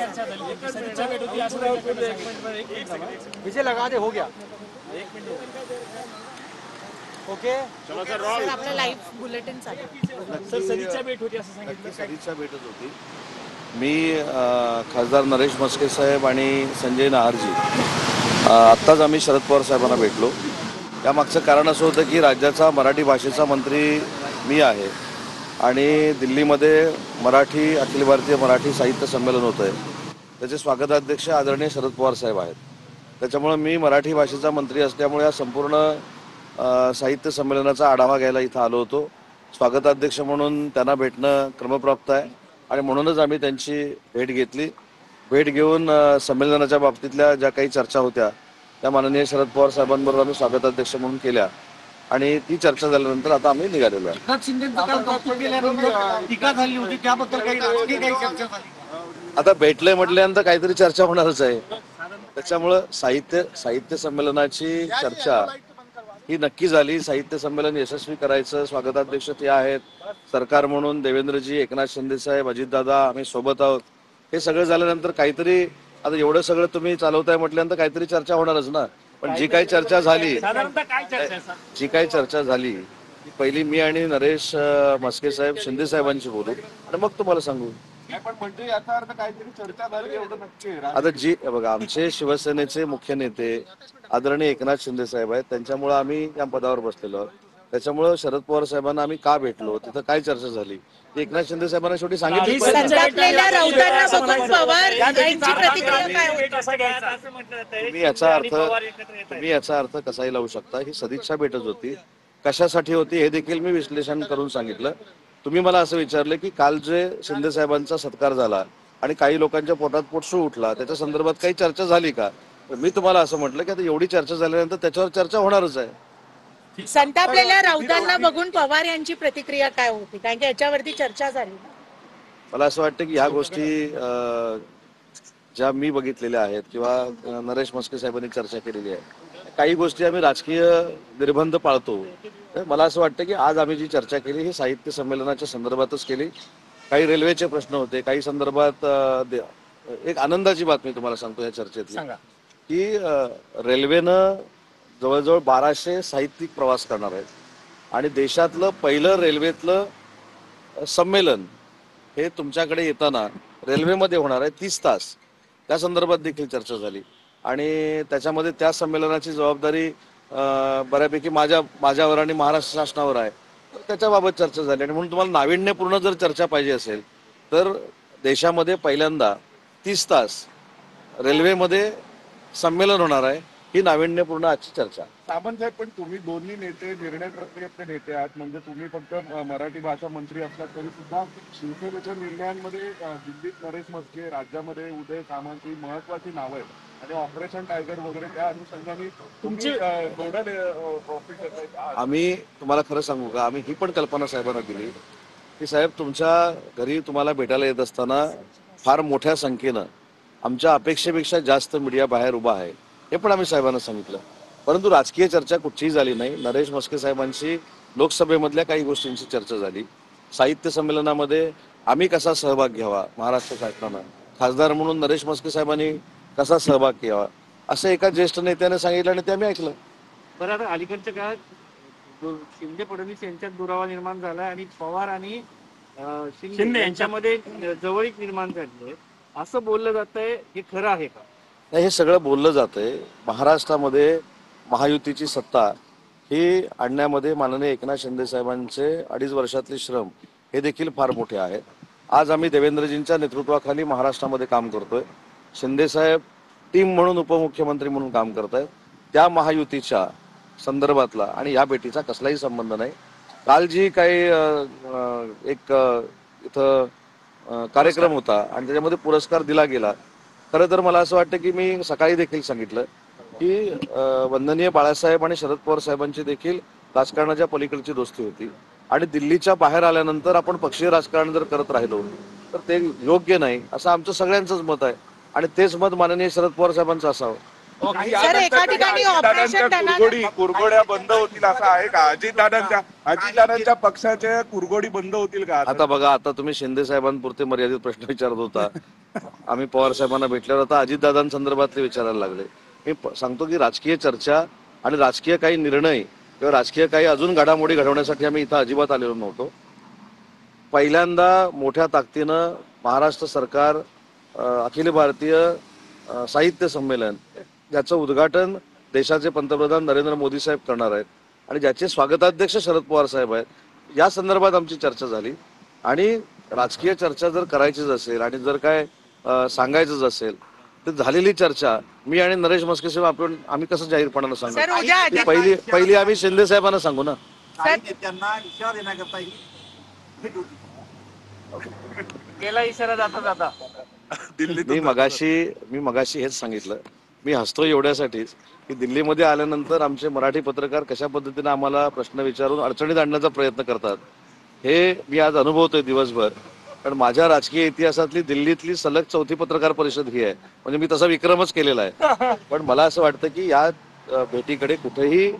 चर्चा झाली, सदिच्छा भेट होती असं विजय लगा दे, हो गया. ओके. चला सर आपलं लाईव्ह बुलेटिन चालू. सर सदिच्छा भेट होती असं सांगितलं. सदिच्छा भेटच होती. मी खासदार नरेश म्हस्के साहेब आणि संजय नाहरजी आत्ताच आम्ही शरद पवार साहेबांना भेटलो. त्यामागचं कारण असं होतं की राज्याचा मराठी भाषेचा मंत्री मी आहे आणि दिल्लीमध्ये मराठी अखिल भारतीय मराठी साहित्य संमेलन होतं आहे. त्याचे स्वागताध्यक्ष आदरणीय शरद पवार साहेब आहेत. त्याच्यामुळं मी मराठी भाषेचा मंत्री असल्यामुळे या संपूर्ण साहित्य संमेलनाचा आढावा घ्यायला इथं आलो होतो. स्वागताध्यक्ष म्हणून त्यांना भेटणं क्रमप्राप्त आहे आणि म्हणूनच आम्ही त्यांची भेट घेतली. भेट घेऊन संमेलनाच्या बाबतीतल्या ज्या काही चर्चा होत्या त्या माननीय शरद पवार साहेबांबरोबर आम्ही स्वागताध्यक्ष म्हणून केल्या आणि ती चर्चा झाल्यानंतर आता आम्ही निघालेलो आहे. टीका झाली होती त्याबद्दल काही चर्चा झाली. आता भेटलंय म्हटल्यानंतर काहीतरी चर्चा होणारच आहे. त्याच्यामुळं साहित्य संमेलनाची चर्चा ही नक्की झाली. साहित्य संमेलन यशस्वी करायचं, स्वागताध्यक्ष ते आहेत, सरकार म्हणून देवेंद्रजी, एकनाथ शिंदे साहेब, अजितदादा, आम्ही सोबत आहोत. हे सगळं झाल्यानंतर काहीतरी आता एवढं सगळं तुम्ही चालवताय म्हटल्यानंतर काहीतरी चर्चा होणारच ना. पण जी काही चर्चा झाली ती पहिली मी आणि नरेश म्हस्के साहेब शिंदे साहेबांशी बोलू आणि मग तुम्हाला सांगू. पण म्हणजे याचा अर्थ काहीतरी चर्चा झाली एवढं नक्की आहे. आता जी बघा, आमचे शिवसेनेचे मुख्य नेते आदरणीय एकनाथ शिंदे साहेब आहेत, त्यांच्यामुळे आम्ही या पदावर बसलेलो आहोत. त्याच्यामुळे शरद पवार साहेबांना आम्ही का भेटलो, तिथं काय चर्चा झाली ते एकनाथ शिंदे साहेबांना शेवटी सांगितलं. संतापलेल्या राऊतांना बघून पवार यांची प्रतिक्रिया काय होती? तुम्ही याचा अर्थ कसाही लावू शकता. ही सदिच्छा भेटच होती. कशासाठी होती हे देखील मी विश्लेषण करून सांगितलं. तुम्ही मला असं विचारलं की काल जे शिंदे साहेबांचा सत्कार झाला आणि काही लोकांच्या पोटात पोटसू उठला त्याच्या संदर्भात काही चर्चा झाली का. मी तुम्हाला असं म्हटलं की आता एवढी चर्चा झाल्यानंतर त्याच्यावर चर्चा होणारच आहे. संतापलेल्या राऊतांना बघून पवार यांची प्रतिक्रिया काय होती, कारण की याच्यावरती चर्चा झाली. मला असं वाटतं की ह्या गोष्टी ज्या मी बघितलेल्या आहेत किंवा नरेश म्हस्के साहेबांनी चर्चा केलेली आहे, काही गोष्टी आम्ही राजकीय निर्बंध पाळतो. मला असं वाटतं की आज आम्ही जी चर्चा केली ही साहित्य संमेलनाच्या संदर्भातच केली. काही रेल्वेचे प्रश्न होते, काही संदर्भात एक आनंदाची बातमी तुम्हाला सांगतो या चर्चेतली की रेल्वेनं जवळजवळ 1200 साहित्यिक प्रवास करणार आहेत आणि देशातलं पहिलं रेल्वेतलं संमेलन हे तुमच्याकडे येताना रेल्वेमध्ये होणार आहे 30 तास. त्या संदर्भात देखील चर्चा झाली आणि त्याच्यामध्ये त्या संमेलनाची जबाबदारी बऱ्यापैकी माझ्यावर आणि महाराष्ट्र शासनावर आहे. त्याच्याबाबत चर्चा झाली आणि म्हणून तुम्हाला नाविन्यपूर्ण जर चर्चा पाहिजे असेल तर देशामध्ये पहिल्यांदा 30 तास रेल्वेमध्ये संमेलन होणार आहे. ही नाविन्यपूर्ण आजची चर्चा. सामंत साहेब, पण तुम्ही दोन्ही नेते निर्णय प्रक्रियेतले नेते आहात. म्हणजे तुम्ही फक्त मराठी भाषा मंत्री असलात तरी सुद्धा शिवसेनेच्या निर्णयांमध्ये दिल्लीत नरेश म्हस्के, राज्यामध्ये उदय सामंत ही महत्वाची नावं आहेत आणि ऑपरेशन टायगर वगैरे त्या अनुषंगाने तुमची आम्ही तुम्हाला खरं सांगू का, आम्ही ही पण कल्पना साहेबांना दिली की साहेब तुमच्या घरी तुम्हाला भेटायला येत असताना फार मोठ्या संख्येनं आमच्या अपेक्षेपेक्षा जास्त मीडिया बाहेर उभा आहे हे पण आम्ही साहेबांना सांगितलं. परंतु राजकीय चर्चा कुठचीही झाली नाही. नरेश म्हस्के साहेबांशी लोकसभेमधल्या काही गोष्टींची चर्चा झाली. साहित्य संमेलनामध्ये आम्ही कसा सहभाग घ्यावा, महाराष्ट्र शासनानं खासदार म्हणून नरेश म्हस्के साहेबांनी कसा सहभाग घ्यावा असं एका ज्येष्ठ नेत्याने सांगितलं आणि ते आम्ही ऐकलं. बरं, आता अलीकडच्या काळात शिंदे फडणवीस यांच्यात दुरावा निर्माण झाला आणि पवार आणि शिंदे यांच्यामध्ये जवळीक निर्माण झाली आहे असं बोललं जात आहे. हे खरं आहे का? हे सगळं बोललं जातंय. महाराष्ट्रामध्ये महायुतीची सत्ता ही आणण्यामध्ये माननीय एकनाथ शिंदे साहेबांचे 2.5 वर्षातले श्रम हे देखील फार मोठे आहेत. आज आम्ही देवेंद्रजींच्या नेतृत्वाखाली महाराष्ट्रामध्ये काम करतोय. शिंदे साहेब टीम म्हणून उपमुख्यमंत्री म्हणून काम करत आहेत. त्या महायुतीच्या संदर्भातला आणि या भेटीचा कसलाही संबंध नाही. काल जी काही एक इथं कार्यक्रम होता आणि त्याच्यामध्ये पुरस्कार दिला गेला. खरं तर मला असं वाटतं की मी सकाळी देखील सांगितलं की वंदनीय बाळासाहेब आणि शरद पवार साहेबांची देखील राजकारणाच्या पलीकडची दोस्ती होती आणि दिल्लीच्या बाहेर आल्यानंतर आपण पक्षीय राजकारण जर करत राहिलो तर ते योग्य नाही असं आमचं सगळ्यांचंच मत आहे आणि तेच मत माननीय शरद पवार साहेबांचं असावं. सर, एका ठिकाणी ऑपरेशन धनानं कुरघोड्या बंद होतील असं आहे का? अजितदादांच्या पक्षाच्या कुरघोडी बंद होतील का? आता बघा, आता तुम्ही शिंदे साहेबांपुरते मर्यादित प्रश्न विचारत होता. आम्ही पवार साहेबांना भेटल्यावर आता अजितदादांसंदर्भातले विचारायला लागले. मी सांगतो की राजकीय चर्चा आणि राजकीय काही निर्णय किंवा राजकीय काही अजून घडामोडी घडवण्यासाठी आम्ही इथं अजिबात आलेलो नव्हतो. पहिल्यांदा मोठ्या ताकदीनं महाराष्ट्र सरकार अखिल भारतीय साहित्य संमेलन ज्याचं उद्घाटन देशाचे पंतप्रधान नरेंद्र मोदी साहेब करणार आहेत आणि ज्याचे स्वागताध्यक्ष शरद पवार साहेब आहेत, या संदर्भात आमची चर्चा झाली. आणि राजकीय चर्चा जर करायचीच असेल आणि जर काय सांगायचंच असेल तर झालेली चर्चा मी आणि नरेश मस्के साहेब आम्ही कसं जाहीरपणानं सर, सांगू? उद्या पहिली आम्ही शिंदे साहेबांना सांगू ना. त्यांना इशारा देण्याकरता ही भेट होती. गेला इशारा जाता जाता मी मगाशी हेच सांगितलं. मी हसतो एवढ्यासाठीच की दिल्लीमध्ये आल्यानंतर आमचे मराठी पत्रकार कशा पद्धतीने आम्हाला प्रश्न विचारून अडचणीत आणण्याचा प्रयत्न करतात हे मी आज अनुभवतोय दिवसभर. कारण माझ्या राजकीय इतिहासातली दिल्लीतली सलग 4थी पत्रकार परिषद ही आहे. म्हणजे मी तसा विक्रमच केलेला आहे. पण मला असं वाटतं की या भेटीकडे कुठेही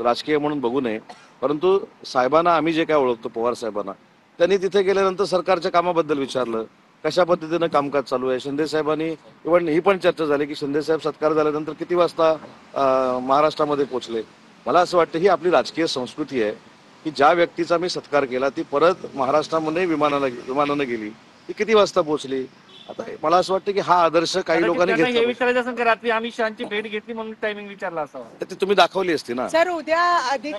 राजकीय म्हणून बघू नये. परंतु साहेबांना आम्ही जे काय ओळखतो, पवार साहेबांना, त्यांनी तिथे गेल्यानंतर सरकारच्या कामाबद्दल विचारलं, कशा पद्धतीनं कामकाज चालू आहे. शिंदे साहेबांनी इव्हन ही पण चर्चा झाली की शिंदे साहेब सत्कार झाल्यानंतर किती वाजता महाराष्ट्रामध्ये पोहोचले. मला असं वाटतं ही आपली राजकीय संस्कृती आहे की ज्या व्यक्तीचा मी सत्कार केला ती परत महाराष्ट्रामध्ये विमानानं गेली, ती किती वाजता पोहोचली. आता मला असं वाटतं की हा आदर्श काही लोकांनी हे घेतला. विचारायचं असेल की रात्री अमित शहाची भेट घेतली म्हणून टायमिंग विचारला असावा. ती तुम्ही दाखवली असती ना. सर, उद्या अधिक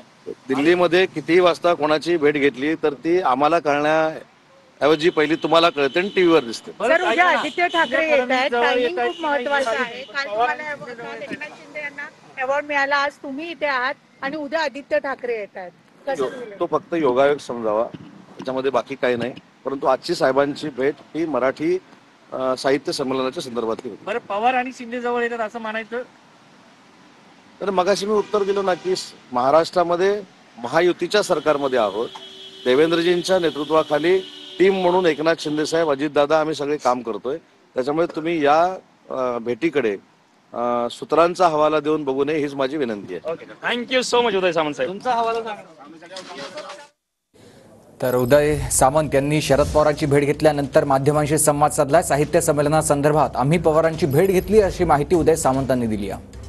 दिल्लीमध्ये किती वाजता कोणाची भेट घेतली तर ती आम्हाला कळण्याऐवजी पहिली तुम्हाला कळते आणि टीव्हीवर दिसते. सर, उद्या आदित्य ठाकरे येत आहेत. टायमिंग खूप महत्वाचं आहे. काल तुम्हाला काल एकनाथ शिंदे यांना अवॉर्ड मिळाला, आज तुम्ही इथे आहात आणि उद्या आदित्य ठाकरे येत आहेत. कसं होईल? तो फक्त योगायोग समजावा, त्याच्यामध्ये बाकी काही नाही. परंतु आजची साहेबांची भेट ही मराठी साहित्य संमेलनाच्या संदर्भातली होती. बरं, पवार आणि शिंदे जवळ येतात असं म्हणायचं. तर मगाशी मी उत्तर दिलं ना की महाराष्ट्रामध्ये महायुतीच्या सरकारमध्ये आहोत. देवेंद्रजींच्या नेतृत्वाखाली टीम म्हणून एकनाथ शिंदे साहेब, अजितदादा, आम्ही सगळे काम करतोय. त्याच्यामुळे तुम्ही या भेटीकडे सूत्रांचा हवाला देऊन बघू नये हीच माझी विनंती आहे. Thank you so much Uday Samant साहेब. तुमचा हवाला सांगा. तर उदय सामंत यांनी शरद पवारांची भेट घेतल्यानंतर माध्यमांशी संवाद साधला. साहित्य संमेलनासंदर्भात आम्ही पवारांची भेट घेतली अशी माहिती उदय सामंतांनी दिली आहे.